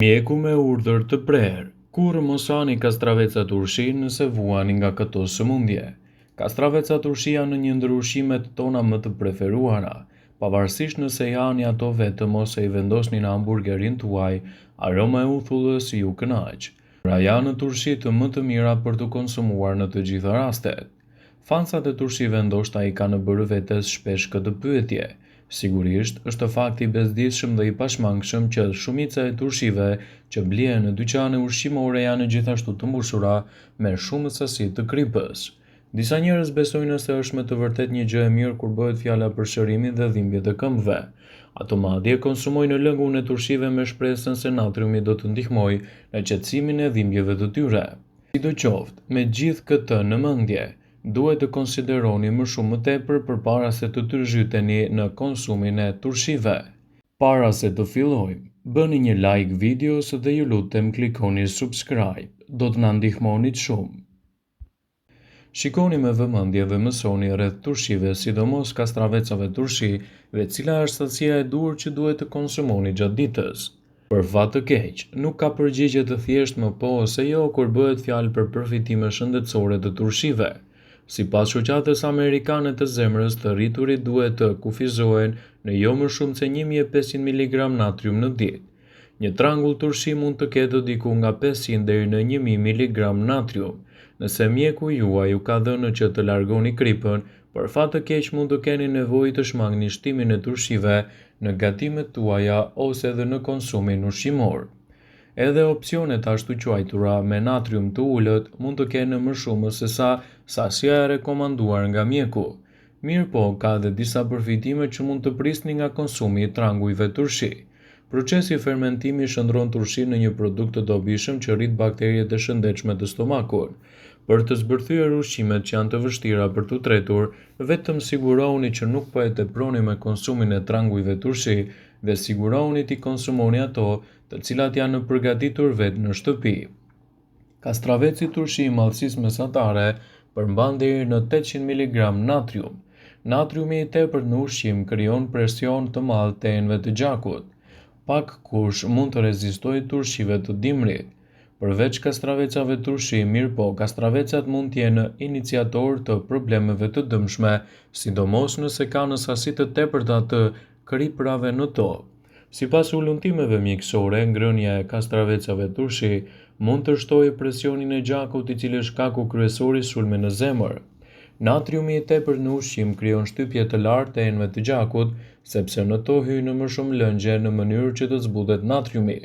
Mjeku me urdhër të prerë. Kur mos hani kastravecat urshi nëse vuani nga këto sëmundje. Kastravecat urshi janë një ndër ushqimet tona më të preferuara, pavarësisht nëse i hani ato vetëm ose i vendosni në hamburgerin tuaj, aroma e uthullës ju kënaq. Pra janë turshit më të mira për të konsumuar në të gjitha rastet. Fansat e turshive ndoshta i kanë bërë vetes shpesh këtë pyetje. Sigurisht, është fakti i bezdisshëm dhe i pashmangshëm që shumica e turshive që blihen në dyqane ushqimore janë gjithashtu të mbushura me shumë sasi të kripës. Disa njerëz besojnë se është me të vërtet një gjë e mirë kur bëhet fjala për shërimin dhe dhimbjet e këmbëve. Ato madje konsumojnë lëngun e turshive me shpresën se natriumi do të ndihmojë në qetësimin e dhimbjeve të tyre. Sidoqoftë, me gjithë këtë në mendje, duhet të konsideroni më shumë më tepër përpara se të tërzyteni në konsumin e turshive. Para se të fillojmë, bëni një like videos dhe ju lutem klikoni subscribe, do të na ndihmoni shumë. Shikoni me vëmendje dhe mësoni rreth turshive, sidomos kastravecave turshi, dhe cila është sasia e duhur që duhet të konsumoni gjatë ditës. Për fat të keq, nuk ka përgjigje të thjeshtë më po ose jo kur bëhet fjalë për përfitime shëndetësore të turshive. Sipas shoqatës amerikane të zemrës, të rriturit duhet të kufizohen në jo më shumë se 1500 mg natrium në ditë. Një trangull turshi mund të ketë diku nga 500 deri në 1000 mg natrium. Nëse mjeku juaj ju ka dhënë që të largoni kripën, për fat të keq mund të keni nevojë të shmangni shtimin e turshive në gatimet tuaja ose edhe në konsumin ushqimor. Edhe opsionet ashtu quajtura me natrium të ulët mund të kenë më shumë se sa sasia e rekomanduar nga mjeku. Mirë po, ka edhe disa përfitime që mund të prisni nga konsumi i trangujve turshi. Procesi fermentimi shndron turshin në një produkt të dobishëm që rrit bakteriet e shëndetshme të stomakut. Për të zbërthyer ushqimet që janë të vështira për t'u tretur, vetëm sigurohuni që nuk po e teproni me konsumin e trangujve turshi dhe sigurohuni t'i konsumoni ato të cilat janë përgatitur vetë në shtëpi. Kastraveci turshi i madhësisë mesatare përmban deri në 800 mg natrium. Natriumi i tepërt në ushqim krijon presion të madh të enëve të gjakut. Pak kush mund të rezistojë turshive të dimrit. Përveç kastravecave turshi, mirë po, kastravecat mund t'jenë iniciator të problemeve të dëmshme, sidomos nëse kanë sasi të tepërta të kriprave në to. Sipas ulëntimeve mjekësore, ngrënia e kastravecave turshi mund të shtojë presionin e gjakut, i cili është shkaku kryesor i sulmit në zemër. Natriumi i tepërt në ushqim krijon shtypje të lartë të enëve të gjakut, sepse në to hyjnë më shumë lëngje në mënyrë që të zbutet natriumi.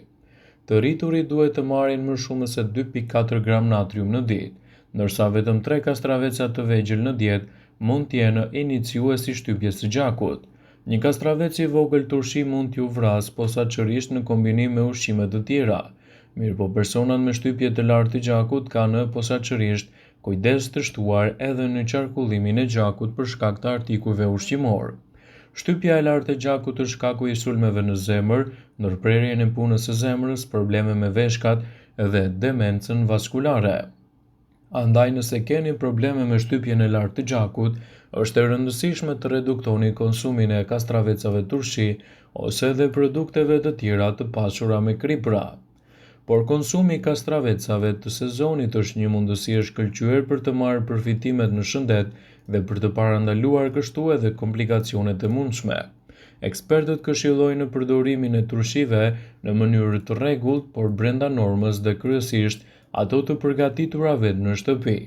Të rriturit duhet të marrin më shumë se 2,4 gram natrium në ditë, ndërsa vetëm 3 kastraveca të vegjël në dietë mund të jenë iniciuesi shtypjes së gjakut. Një kastravec i vogël turshi mund t'ju vrasë posaçërisht në kombinim me ushqime të tjera. Mirë po, personat me shtypje të lartë të gjakut kanë posaçërisht kujdes të shtuar edhe në qarkullimin e gjakut për shkak të artikujve ushqimor. Shtypja e lartë e gjakut është shkaku i sulmeve në zemër, ndërprerjen e punës së zemrës, probleme me veshkat dhe demencën vaskulare. Andaj nëse keni probleme me shtypjen e lartë të gjakut, është e rëndësishme të reduktoni konsumin e kastravecave turshi ose edhe produkteve të tjera të pasura me kripra. Por konsumi i kastravecave të sezonit është një mundësi e shkëlqyer për të marrë përfitimet në shëndet dhe për të parandaluar kështu edhe komplikacionet e mundshme. Ekspertët këshillojnë përdorimin e turshive në mënyrë të rregullt, por brenda normës dhe kryesisht ato të përgatitura vetë në shtëpi.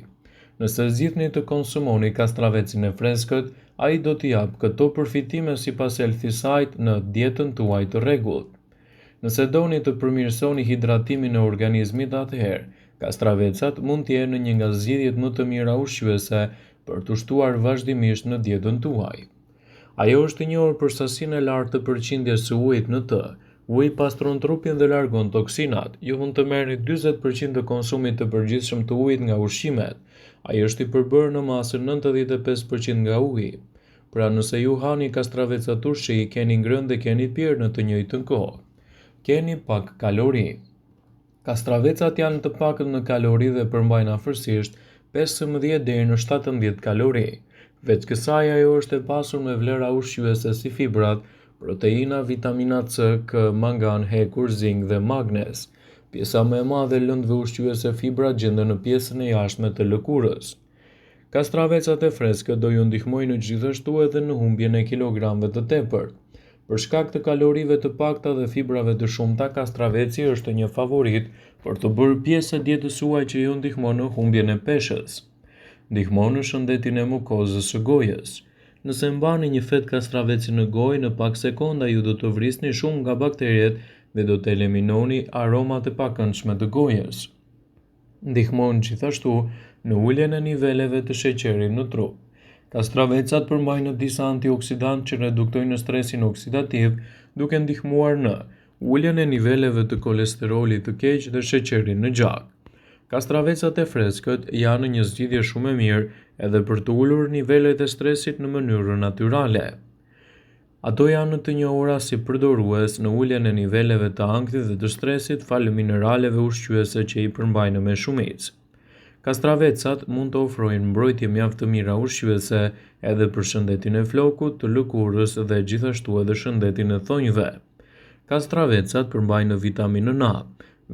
Nëse zgjidhni të konsumoni kastravecin e freskët, ai do t'i japë këto përfitime sipas Healthy në dietën tuaj të rregullt. Nëse doni të përmirësoni hidratimin e organizmit, atëherë kastravecat mund të jenë një nga zgjidhjet më të mira ushqyese për të shtuar vazhdimisht në dietën tuaj. Ajo është e njohur për sasinë e lartë të përqindjes së ujit në të. Uji pastron trupin dhe largon toksinat. Ju mund të merrni 40% të konsumit të përgjithshëm të ujit nga ushqimet. Ai është i përbërë në masën 95% nga uji. Pra nëse ju hani kastraveca turshi, keni ngrënë dhe keni pirë në të njëjtën kohë. Keni pak kalori. Kastravecat janë të pakët në kalori dhe përmbajnë afërsisht 15 deri në 17 kalori. Veç kësaj, ajo është e pasur me vlera ushqyese si fibrat, proteina, vitamina C, K, mangan, hekur, zink dhe magnez. Pjesa më e madhe e lëndëve ushqyese fibra gjenden në pjesën e jashtme të lëkurës. Kastravecat e freskët do ju ndihmojnë gjithashtu edhe në humbjen e kilogramëve të tepërt. Për shkak të kalorive të pakta dhe fibrave të shumta, kastraveci është një favorit për të bërë pjesë e dietës suaj që ju ndihmon në humbjen e peshës. Ndihmon në shëndetin e mukozës së gojës. Nëse mbani një fet kastraveci në gojë, në pak sekonda ju do të vrisni shumë nga bakteriet dhe do të eliminoni aromat e pakëndshme të gojës. Ndihmon gjithashtu në uljen e niveleve të sheqerit në trup. Kastravecat përmbajnë disa antioksidantë që reduktojnë stresin oksidativ, duke ndihmuar në uljen e niveleve të kolesterolit të keq dhe sheqerit në gjak. Kastravecat e freskët janë një zgjidhje shumë e mirë edhe për të ulur nivelet e stresit në mënyrë natyrale. Ato janë të njohura si përdorues në uljen e niveleve të ankthit dhe të stresit falë mineraleve ushqyese që i përmbajnë me shumicë. Kastravecat mund të ofrojnë mbrojtje mjaft të mira ushqyese edhe për shëndetin e flokut, të lëkurës dhe gjithashtu edhe shëndetin e thonjve. Kastravecat përmbajnë vitaminën A,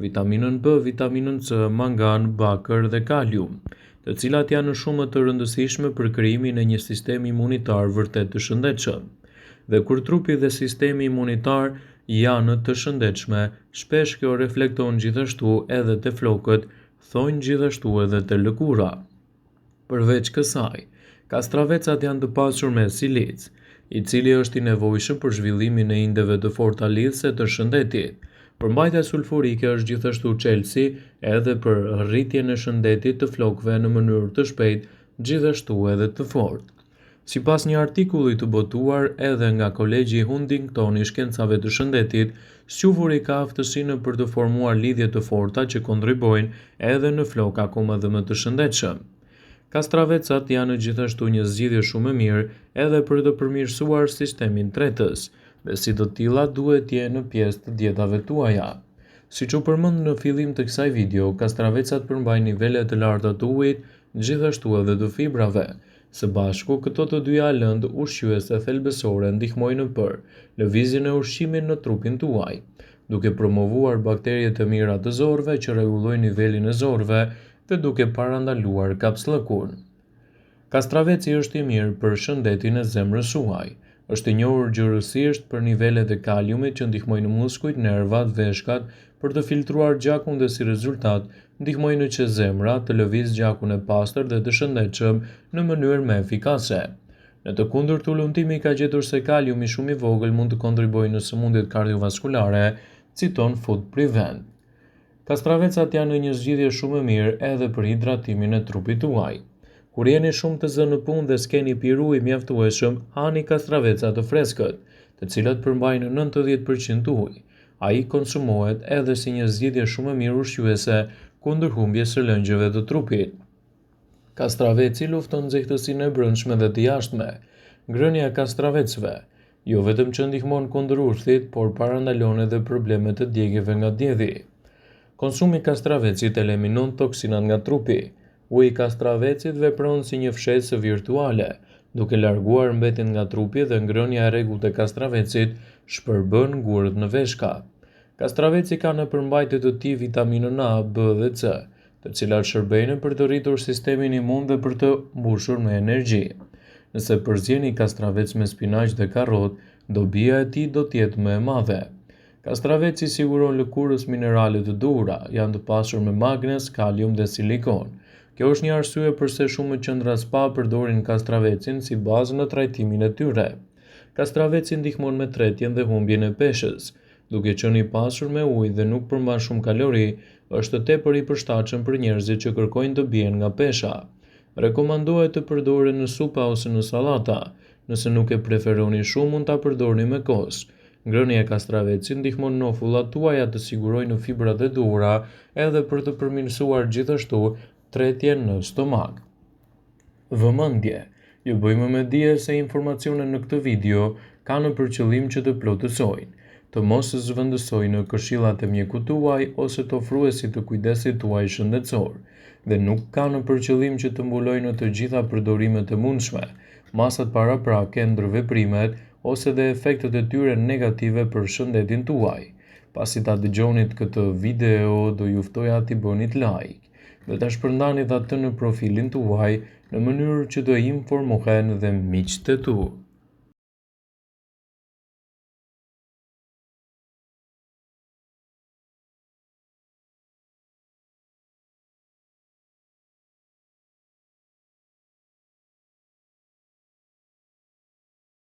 vitaminën B, vitaminën C, mangan, bakër dhe kalium, të cilat janë shumë të rëndësishme për krijimin e një sistemi imunitar vërtet të shëndetshëm. Dhe kur trupi dhe sistemi imunitar janë të shëndetshme, shpesh kjo reflekton gjithashtu edhe te flokët, thonjë gjithashtu edhe të lëkura. Përveç kësaj, kastravecat janë të pasur me silic, i cili është i nevojshëm për zhvillimin e indeve të forta lidhëse të shëndetit. Përmbajtja sulfurike është gjithashtu çelësi edhe për rritjen e shëndetit të flokëve në mënyrë të shpejtë, gjithashtu edhe të fortë. Sipas një artikulli të botuar edhe nga Kolegji Huntington i shkencave të shëndetit, squfuri ka aftësinë për të formuar lidhje të forta që kontribojnë edhe në flok akoma dhe më të shëndetshëm. Kastravecat janë gjithashtu një zgjidhje shumë e mirë edhe për të përmirësuar sistemin tretës, dhe si të tilla duhet të jenë pjesë të dietave tuaja. Siç u përmend në fillim të kësaj video, kastravecat përmbajnë nivele të larta të ujit, gjithashtu edhe të fibrave. Së bashku, këto të dyja lëndë ushqyese thelbësore ndihmojnë për lëvizjen e ushqimit në trupin tuaj, duke promovuar bakteriet e mira të zorëve që rregullojnë nivelin e zorëve dhe duke parandaluar kapsllëkun. Kastraveci është i mirë për shëndetin e zemrës suaj. Është i njohur gjërësisht për nivelet e kaliumit që ndihmojnë muskujt, nervat, veshkat për të filtruar gjakun dhe si rezultat ndihmojnë që zemra të lëvizë gjakun e pastër dhe të shëndetshëm në mënyrë më efikase. Në të kundërtën, lundimi ka gjetur se kaliumi shumë i vogël mund të kontribojë në sëmundjet kardiovaskulare, citon Food Prevent. Kastravecat janë një zgjidhje shumë e mirë edhe për hidratimin e trupit tuaj. Kur jeni shumë të zënë në punë dhe s'keni pirë ujë mjaftueshëm, hani kastraveca të freskët, të cilat përmbajnë 90% ujë. Ai konsumohet edhe si një zgjidhje shumë e mirë ushqyese kundër humbjes së lëngjeve të trupit. Kastraveci lufton nxehtësinë e brendshme dhe të jashtme. Ngrënia e kastravecëve jo vetëm që ndihmon kundër urthit, por parandalon edhe problemet e djegjeve nga djedhi. Konsumi i kastravecit eliminon toksinat nga trupi. Uji i kastravecit vepron si një fshesë virtuale, duke larguar mbetjen nga trupi dhe ngrënia e rregullt e kastravecit shpërbën gurët në veshka. Kastraveci ka në përmbajtje të tij vitaminën A, B dhe C, të cilat shërbejnë për të rritur sistemin imun dhe për të mbushur me energji. Nëse përzjeni kastravec me spinaq dhe karrot, dobia e tij do të jetë më e madhe. Kastraveci siguron lëkurës minerale të duhura, janë të pasur me magnez, kalium dhe silikon. Kjo është një arsye pse shumë qendra spa përdorin kastravecin si bazë në trajtimin e tyre. Kastraveci ndihmon me tretjen dhe humbjen e peshës. Duke qenë i pasur me ujë dhe nuk përmban shumë kalori, është tepër i përshtatshëm për njerëzit që kërkojnë të bien nga pesha. Rekomandohet të përdoren në supa ose në sallata. Nëse nuk e preferoni shumë, mund ta përdorni me kos. Ngrënia e kastravecit ndihmon nofullat tuaja të sigurojnë fibrat e duhura edhe për të përmirësuar gjithashtu tretjen në stomak. Vëmendje: ju bëjmë me dije se informacionet në këtë video kanë për qëllim që të plotësojnë, të mos zhvendësojnë këshillat e mjekut tuaj ose të ofruesit të kujdesit tuaj shëndetësor, dhe nuk kanë për qëllim që të mbulojnë të gjitha përdorimet e mundshme, masat paraprake ndër veprimet, ose dhe efektet e tyre negative për shëndetin tuaj. Pasi ta dëgjonit këtë video, do ju ftoja t'i bënit like dhe ta shpërndanit atë në profilin tuaj në mënyrë që të informohen dhe miqtë e tu.